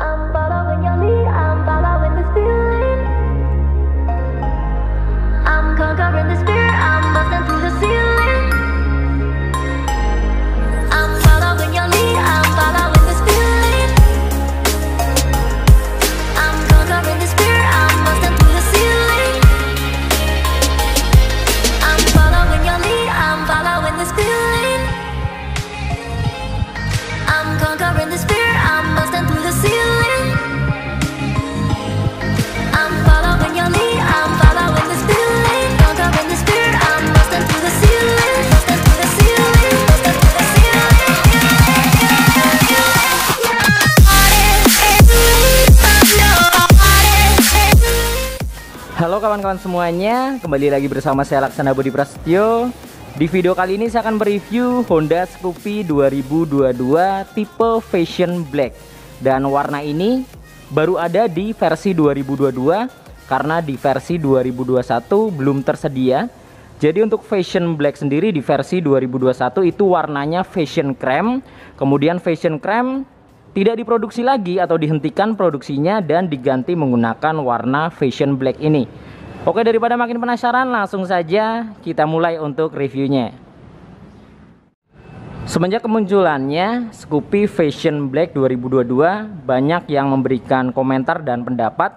I'm following your lead, I'm following this feeling. I'm conquering this fear, I'm busting through the ceiling. I'm following your lead, I'm following this feeling. I'm conquering this fear, I'm busting through the ceiling. I'm following your lead, I'm following this feeling. I'm conquering this fear, I'm busting through the ceiling. I'm following your lead, I'm following this feeling. Conquering this fear, I'm busting through the ceiling. Busting through the ceiling, busting through the ceiling. Halo kawan-kawan semuanya, kembali lagi bersama saya Laksana Budi Prasetyo. Di video kali ini saya akan mereview Honda Scoopy 2022 tipe Fashion Black. Dan warna ini baru ada di versi 2022 karena di versi 2021 belum tersedia. Jadi untuk Fashion Black sendiri di versi 2021 itu warnanya Fashion Cream. Kemudian Fashion Cream tidak diproduksi lagi atau dihentikan produksinya dan diganti menggunakan warna Fashion Black ini. Oke, daripada makin penasaran, langsung saja kita mulai untuk reviewnya. Semenjak kemunculannya Scoopy Fashion Black 2022, banyak yang memberikan komentar dan pendapat.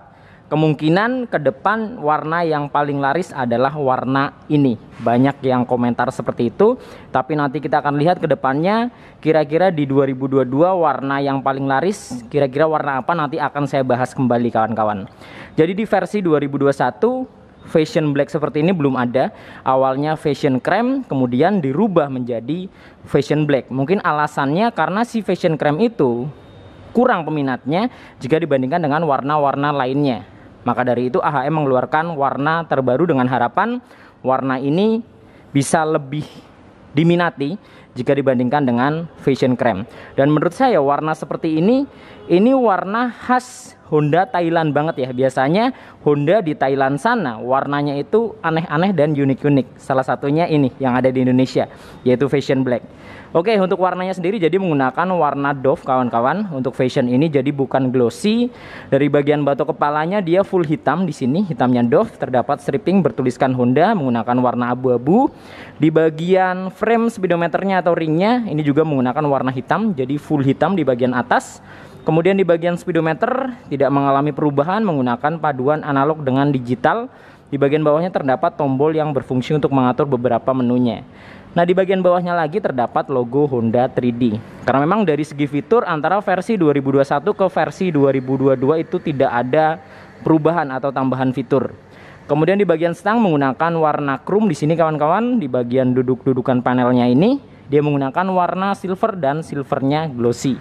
Kemungkinan ke depan warna yang paling laris adalah warna ini. Banyak yang komentar seperti itu, tapi nanti kita akan lihat ke depannya kira-kira di 2022 warna yang paling laris, kira-kira warna apa nanti akan saya bahas kembali kawan-kawan. Jadi di versi 2021 Fashion Black seperti ini belum ada. Awalnya Fashion Cream, kemudian dirubah menjadi Fashion Black. Mungkin alasannya karena si Fashion Cream itu kurang peminatnya jika dibandingkan dengan warna-warna lainnya. Maka dari itu AHM mengeluarkan warna terbaru dengan harapan warna ini bisa lebih diminati jika dibandingkan dengan Fashion Cream. Dan menurut saya warna seperti ini warna khas Honda Thailand banget ya. Biasanya Honda di Thailand sana warnanya itu aneh-aneh dan unik-unik. Salah satunya ini yang ada di Indonesia, yaitu Fashion Black. Oke, untuk warnanya sendiri jadi menggunakan warna doff kawan-kawan. Untuk Fashion ini jadi bukan glossy. Dari bagian batok kepalanya dia full hitam di sini, hitamnya doff. Terdapat striping bertuliskan Honda menggunakan warna abu-abu. Di bagian frame speedometernya atau ringnya ini juga menggunakan warna hitam, jadi full hitam di bagian atas. Kemudian di bagian speedometer tidak mengalami perubahan, menggunakan paduan analog dengan digital. Di bagian bawahnya terdapat tombol yang berfungsi untuk mengatur beberapa menunya. Nah, di bagian bawahnya lagi terdapat logo Honda 3D. Karena memang dari segi fitur antara versi 2021 ke versi 2022 itu tidak ada perubahan atau tambahan fitur. Kemudian di bagian stang menggunakan warna chrome di sini kawan-kawan. Di bagian dudukan panelnya ini dia menggunakan warna silver dan silvernya glossy.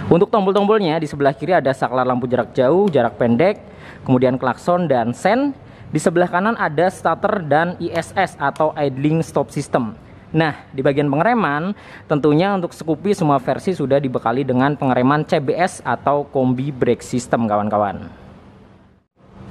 Untuk tombol-tombolnya di sebelah kiri ada saklar lampu jarak jauh, jarak pendek, kemudian klakson dan sen. Di sebelah kanan ada starter dan ISS atau idling stop system. Nah, di bagian pengereman tentunya untuk Scoopy semua versi sudah dibekali dengan pengereman CBS atau Combi Brake System kawan-kawan.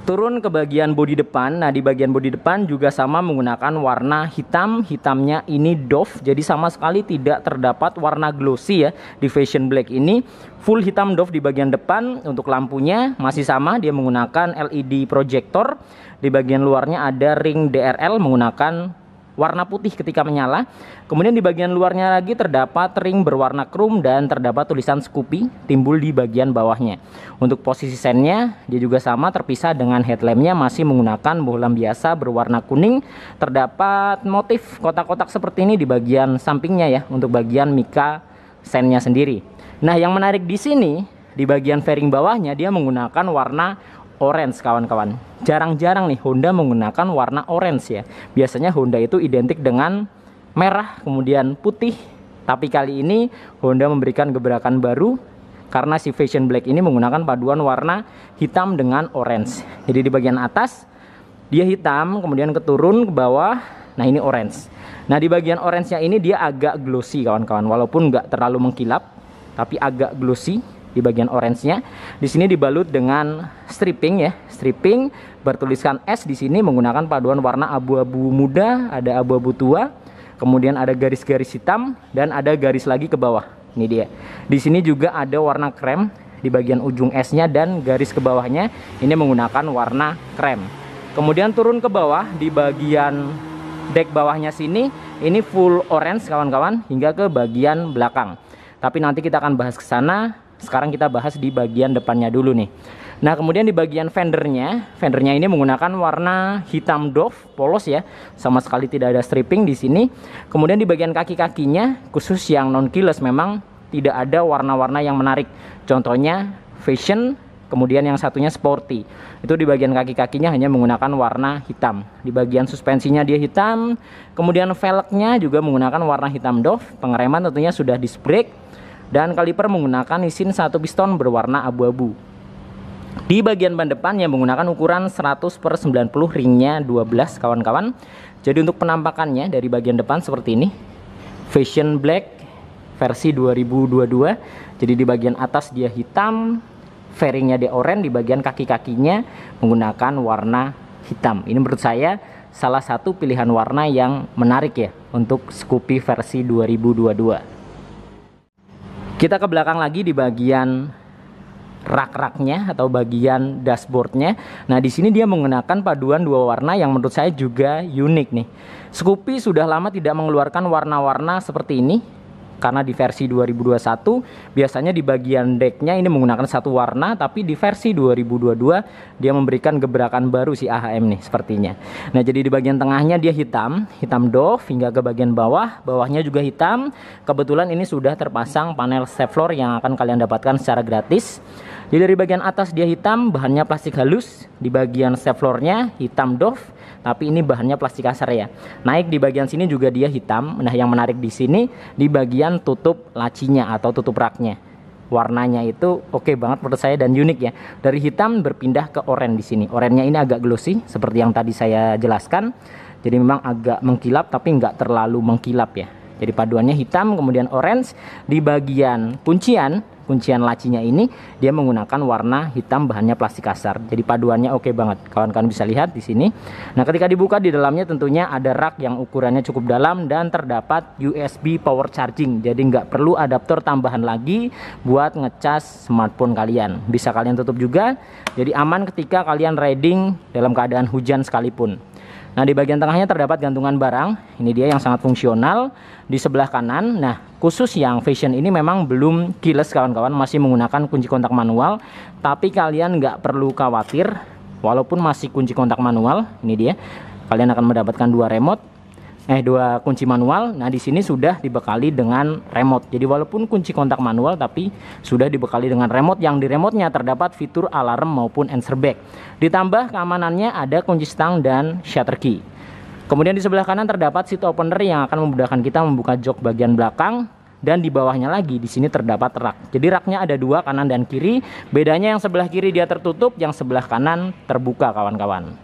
Turun ke bagian bodi depan. Nah, di bagian bodi depan juga sama menggunakan warna hitam. Hitamnya ini doff, jadi sama sekali tidak terdapat warna glossy ya di Fashion Black ini. Full hitam doff di bagian depan. Untuk lampunya masih sama, dia menggunakan LED projector. Di bagian luarnya ada ring DRL menggunakan warna putih ketika menyala. Kemudian di bagian luarnya lagi terdapat ring berwarna chrome dan terdapat tulisan Scoopy timbul di bagian bawahnya. Untuk posisi sennya dia juga sama, terpisah dengan headlampnya masih menggunakan bohlam biasa berwarna kuning. Terdapat motif kotak-kotak seperti ini di bagian sampingnya ya untuk bagian mika sennya sendiri. Nah, yang menarik di sini di bagian fairing bawahnya dia menggunakan warna orange kawan-kawan. Jarang-jarang nih Honda menggunakan warna orange ya. Biasanya Honda itu identik dengan merah kemudian putih. Tapi kali ini Honda memberikan gebrakan baru karena si Fashion Black ini menggunakan paduan warna hitam dengan orange. Jadi di bagian atas dia hitam, kemudian keturun ke bawah. Nah, ini orange. Nah, di bagian orange-nya ini dia agak glossy kawan-kawan. Walaupun nggak terlalu mengkilap, tapi agak glossy. Di bagian orange-nya di sini dibalut dengan striping ya, striping bertuliskan S di sini menggunakan paduan warna abu-abu muda, ada abu-abu tua, kemudian ada garis-garis hitam dan ada garis lagi ke bawah. Ini dia. Di sini juga ada warna krem di bagian ujung S-nya, dan garis ke bawahnya ini menggunakan warna krem. Kemudian turun ke bawah di bagian deck bawahnya sini ini full orange kawan-kawan hingga ke bagian belakang. Tapi nanti kita akan bahas ke sana. Sekarang kita bahas di bagian depannya dulu nih. Nah, kemudian di bagian fendernya ini menggunakan warna hitam doff polos ya, sama sekali tidak ada stripping di sini. Kemudian di bagian kaki-kakinya khusus yang non keyless memang tidak ada warna-warna yang menarik. Contohnya fashion, kemudian yang satunya sporty. Itu di bagian kaki-kakinya hanya menggunakan warna hitam. Di bagian suspensinya dia hitam, kemudian velgnya juga menggunakan warna hitam doff. Pengereman tentunya sudah disc brake, dan kaliper menggunakan mesin 1 piston berwarna abu-abu. Di bagian ban depan yang menggunakan ukuran 100/90, ringnya 12 kawan-kawan. Jadi untuk penampakannya dari bagian depan seperti ini, Fashion Black versi 2022. Jadi di bagian atas dia hitam, fairingnya dia oranye, di bagian kaki-kakinya menggunakan warna hitam. Ini menurut saya salah satu pilihan warna yang menarik ya untuk Scoopy versi 2022. Kita ke belakang lagi di bagian rak-raknya atau bagian dashboardnya. Nah, di sini dia menggunakan paduan dua warna yang menurut saya juga unik nih. Scoopy sudah lama tidak mengeluarkan warna-warna seperti ini, karena di versi 2021 biasanya di bagian decknya ini menggunakan satu warna, tapi di versi 2022 dia memberikan gebrakan baru si AHM nih sepertinya. Nah, jadi di bagian tengahnya dia hitam doff hingga ke bagian bawahnya juga hitam. Kebetulan ini sudah terpasang panel Stepfloor yang akan kalian dapatkan secara gratis. Jadi dari bagian atas dia hitam, bahannya plastik halus. Di bagian Stepfloornya hitam doff, tapi ini bahannya plastik kasar ya. Naik di bagian sini juga dia hitam. Nah, yang menarik di sini di bagian tutup lacinya atau tutup raknya. Warnanya itu oke banget menurut saya dan unik ya. Dari hitam berpindah ke oranye di sini. Oranye ini agak glossy seperti yang tadi saya jelaskan. Jadi memang agak mengkilap tapi nggak terlalu mengkilap ya. Jadi paduannya hitam kemudian orange. Di bagian kuncian lacinya ini dia menggunakan warna hitam, bahannya plastik kasar. Jadi paduannya oke banget. Kawan-kawan bisa lihat di sini. Nah, ketika dibuka di dalamnya tentunya ada rak yang ukurannya cukup dalam dan terdapat USB power charging. Jadi nggak perlu adaptor tambahan lagi buat ngecas smartphone kalian. Bisa kalian tutup juga. Jadi aman ketika kalian riding dalam keadaan hujan sekalipun. Nah, di bagian tengahnya terdapat gantungan barang. Ini dia yang sangat fungsional. Di sebelah kanan, nah khusus yang Fashion ini memang belum keyless kawan-kawan, masih menggunakan kunci kontak manual. Tapi kalian nggak perlu khawatir, walaupun masih kunci kontak manual. Ini dia, kalian akan mendapatkan dua kunci manual. Nah, di sini sudah dibekali dengan remote. Jadi walaupun kunci kontak manual, tapi sudah dibekali dengan remote yang di remote-nya terdapat fitur alarm maupun answer back. Ditambah keamanannya ada kunci stang dan shutter key. Kemudian di sebelah kanan terdapat seat opener yang akan memudahkan kita membuka jok bagian belakang. Dan di bawahnya lagi di sini terdapat rak. Jadi raknya ada dua, kanan dan kiri. Bedanya yang sebelah kiri dia tertutup, yang sebelah kanan terbuka kawan-kawan.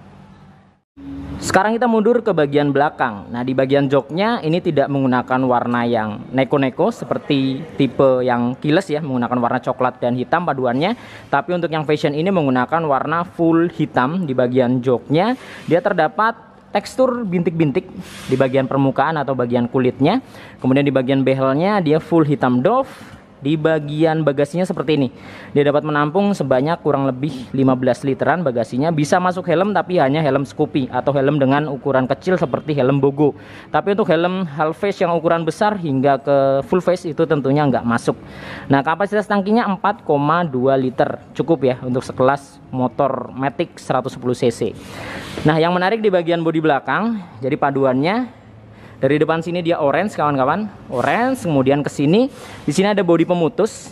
Sekarang kita mundur ke bagian belakang. Nah, di bagian joknya ini tidak menggunakan warna yang neko-neko seperti tipe yang keyless ya, menggunakan warna coklat dan hitam paduannya. Tapi untuk yang Fashion ini menggunakan warna full hitam. Di bagian joknya dia terdapat tekstur bintik-bintik di bagian permukaan atau bagian kulitnya. Kemudian di bagian behelnya dia full hitam doff. Di bagian bagasinya seperti ini. Dia dapat menampung sebanyak kurang lebih 15 literan bagasinya. Bisa masuk helm tapi hanya helm Scoopy atau helm dengan ukuran kecil seperti helm Bogo. Tapi untuk helm half face yang ukuran besar hingga ke full face itu tentunya nggak masuk. Nah, kapasitas tangkinya 4,2 liter. Cukup ya untuk sekelas motor Matic 110 cc. Nah, yang menarik di bagian bodi belakang, jadi paduannya dari depan sini dia orange kawan-kawan, orange, kemudian ke sini, di sini ada bodi pemutus,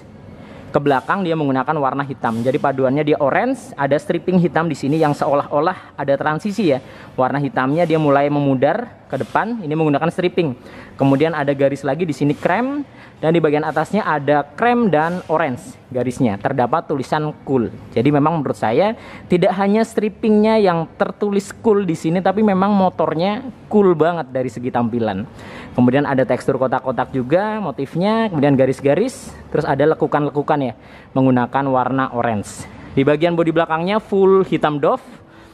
ke belakang dia menggunakan warna hitam. Jadi paduannya dia orange, ada stripping hitam di sini yang seolah-olah ada transisi ya. Warna hitamnya dia mulai memudar ke depan, ini menggunakan stripping. Kemudian ada garis lagi di sini krem, dan di bagian atasnya ada krem dan orange garisnya. Terdapat tulisan cool. Jadi memang menurut saya tidak hanya strippingnya yang tertulis cool di sini, tapi memang motornya cool banget dari segi tampilan. Kemudian ada tekstur kotak-kotak juga motifnya, kemudian garis-garis, terus ada lekukan-lekukan ya menggunakan warna orange. Di bagian bodi belakangnya full hitam doff.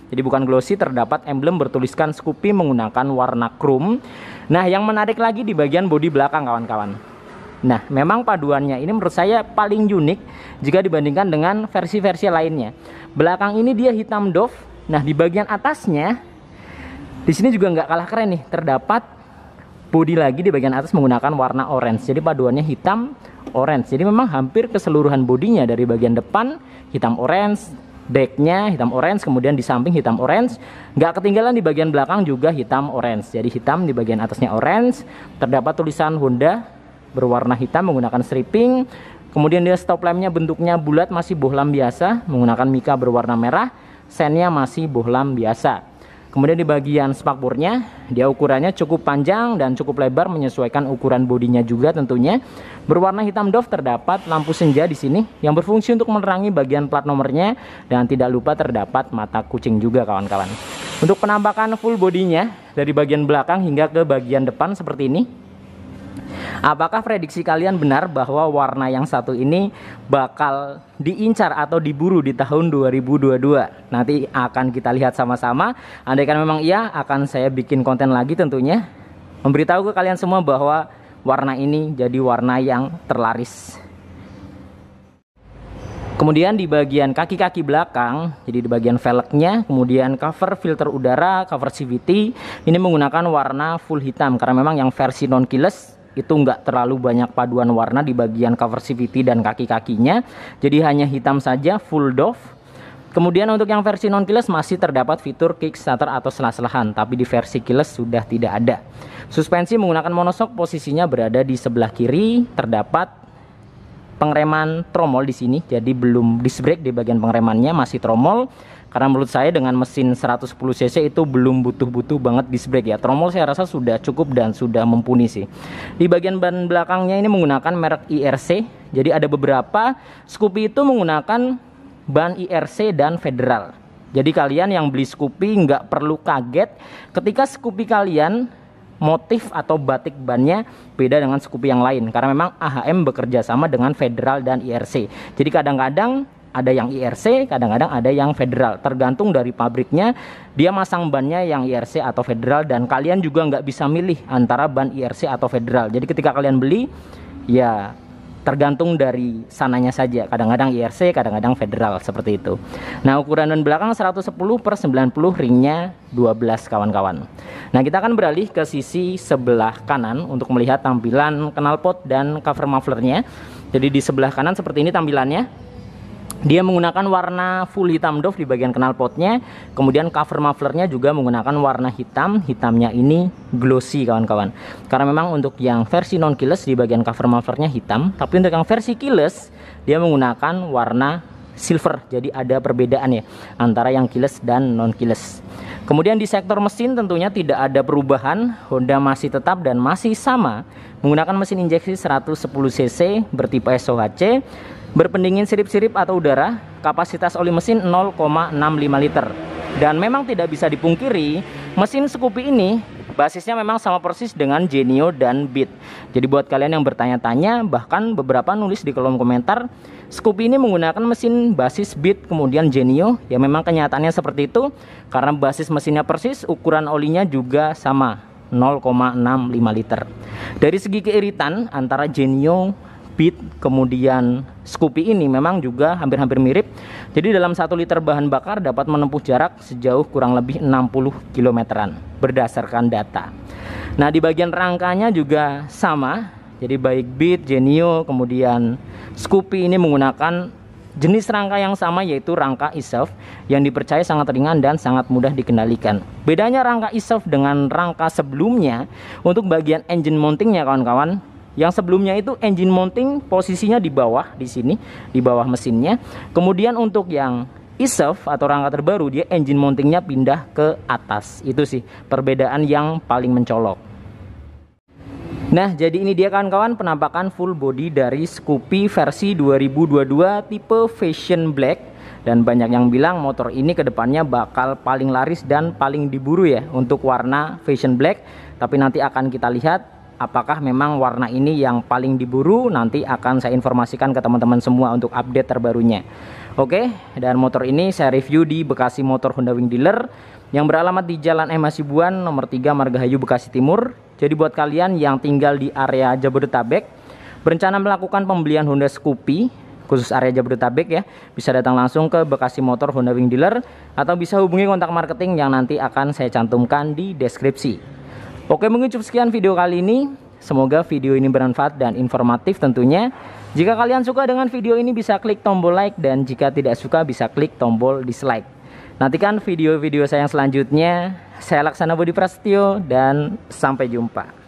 Jadi bukan glossy, terdapat emblem bertuliskan Scoopy menggunakan warna chrome. Nah, yang menarik lagi di bagian bodi belakang kawan-kawan. Nah, memang paduannya ini menurut saya paling unik jika dibandingkan dengan versi-versi lainnya. Belakang ini dia hitam doff. Nah, di bagian atasnya di sini juga nggak kalah keren nih, terdapat bodi lagi di bagian atas menggunakan warna orange. Jadi paduannya hitam orange. Jadi memang hampir keseluruhan bodinya dari bagian depan hitam orange, backnya hitam orange, kemudian di samping hitam orange. Nggak ketinggalan di bagian belakang juga hitam orange. Jadi hitam di bagian atasnya orange. Terdapat tulisan Honda berwarna hitam menggunakan striping. Kemudian dia stop lampnya bentuknya bulat, masih bohlam biasa menggunakan mika berwarna merah. Sennya masih bohlam biasa. Kemudian di bagian spakbornya dia ukurannya cukup panjang dan cukup lebar menyesuaikan ukuran bodinya juga tentunya. Berwarna hitam doff, terdapat lampu senja di sini yang berfungsi untuk menerangi bagian plat nomornya dan tidak lupa terdapat mata kucing juga kawan-kawan. Untuk penampakan full bodinya dari bagian belakang hingga ke bagian depan seperti ini. Apakah prediksi kalian benar bahwa warna yang satu ini bakal diincar atau diburu di tahun 2022? Nanti akan kita lihat sama-sama. Andaikan memang iya, akan saya bikin konten lagi tentunya, memberitahu ke kalian semua bahwa warna ini jadi warna yang terlaris. Kemudian di bagian kaki-kaki belakang, jadi di bagian velgnya, kemudian cover filter udara, cover CVT, ini menggunakan warna full hitam karena memang yang versi non keyless itu nggak terlalu banyak paduan warna di bagian cover CVT dan kaki-kakinya, jadi hanya hitam saja full doff. Kemudian untuk yang versi non keyless masih terdapat fitur kickstarter atau selah-selahan, tapi di versi keyless sudah tidak ada. Suspensi menggunakan monoshock, posisinya berada di sebelah kiri. Terdapat pengereman tromol di sini, jadi belum disc brake di bagian pengeremannya, masih tromol. Karena menurut saya dengan mesin 110 cc itu belum butuh-butuh banget disc brake ya. Tromol saya rasa sudah cukup dan sudah mumpuni sih. Di bagian ban belakangnya ini menggunakan merek IRC. Jadi ada beberapa Scoopy itu menggunakan ban IRC dan Federal. Jadi kalian yang beli Scoopy nggak perlu kaget ketika Scoopy kalian motif atau batik bannya beda dengan Scoopy yang lain, karena memang AHM bekerja sama dengan Federal dan IRC. Jadi kadang-kadang ada yang IRC, kadang-kadang ada yang Federal, tergantung dari pabriknya dia masang bannya yang IRC atau Federal, dan kalian juga nggak bisa milih antara ban IRC atau Federal. Jadi ketika kalian beli ya tergantung dari sananya saja, kadang-kadang IRC, kadang-kadang Federal, seperti itu. Nah, ukuran ban belakang 110/90, ringnya 12 kawan-kawan. Nah, kita akan beralih ke sisi sebelah kanan untuk melihat tampilan knalpot dan cover mufflernya. Jadi di sebelah kanan seperti ini tampilannya. Dia menggunakan warna full hitam doff di bagian knalpotnya. Kemudian cover mufflernya juga menggunakan warna hitam. Hitamnya ini glossy kawan-kawan. Karena memang untuk yang versi non keyless di bagian cover mufflernya hitam, tapi untuk yang versi keyless dia menggunakan warna silver. Jadi ada perbedaan ya antara yang keyless dan non keyless. Kemudian di sektor mesin tentunya tidak ada perubahan. Honda masih tetap dan masih sama menggunakan mesin injeksi 110 cc bertipe SOHC, berpendingin sirip-sirip atau udara, kapasitas oli mesin 0,65 liter. Dan memang tidak bisa dipungkiri, mesin Scoopy ini basisnya memang sama persis dengan Genio dan Beat. Jadi buat kalian yang bertanya-tanya, bahkan beberapa nulis di kolom komentar, Scoopy ini menggunakan mesin basis Beat kemudian Genio. Ya memang kenyataannya seperti itu, karena basis mesinnya persis, ukuran olinya juga sama, 0,65 liter. Dari segi keiritan antara Genio, Beat, kemudian Scoopy ini memang juga hampir-hampir mirip. Jadi dalam 1 liter bahan bakar dapat menempuh jarak sejauh kurang lebih 60 kilometeran berdasarkan data. Nah, di bagian rangkanya juga sama. Jadi baik Beat, Genio, kemudian Scoopy ini menggunakan jenis rangka yang sama, yaitu rangka e-self yang dipercaya sangat ringan dan sangat mudah dikendalikan. Bedanya rangka e-self dengan rangka sebelumnya untuk bagian engine mountingnya kawan-kawan. Yang sebelumnya itu engine mounting posisinya di bawah, di sini, di bawah mesinnya. Kemudian untuk yang e-self atau rangka terbaru, dia engine mountingnya pindah ke atas. Itu sih perbedaan yang paling mencolok. Nah, jadi ini dia kawan-kawan penampakan full body dari Scoopy versi 2022 tipe Fashion Black. Dan banyak yang bilang motor ini kedepannya bakal paling laris dan paling diburu ya untuk warna Fashion Black. Tapi nanti akan kita lihat apakah memang warna ini yang paling diburu. Nanti akan saya informasikan ke teman-teman semua untuk update terbarunya. Oke, dan motor ini saya review di Bekasi Motor Honda Wing Dealer yang beralamat di Jalan M. Hasibuan nomor 3 Margahayu, Bekasi Timur. Jadi buat kalian yang tinggal di area Jabodetabek berencana melakukan pembelian Honda Scoopy khusus area Jabodetabek ya, bisa datang langsung ke Bekasi Motor Honda Wing Dealer atau bisa hubungi kontak marketing yang nanti akan saya cantumkan di deskripsi. Oke, mungkin cukup sekian video kali ini. Semoga video ini bermanfaat dan informatif tentunya. Jika kalian suka dengan video ini bisa klik tombol like, dan jika tidak suka bisa klik tombol dislike. Nantikan video-video saya yang selanjutnya. Saya Laksana Budi Prasetyo dan sampai jumpa.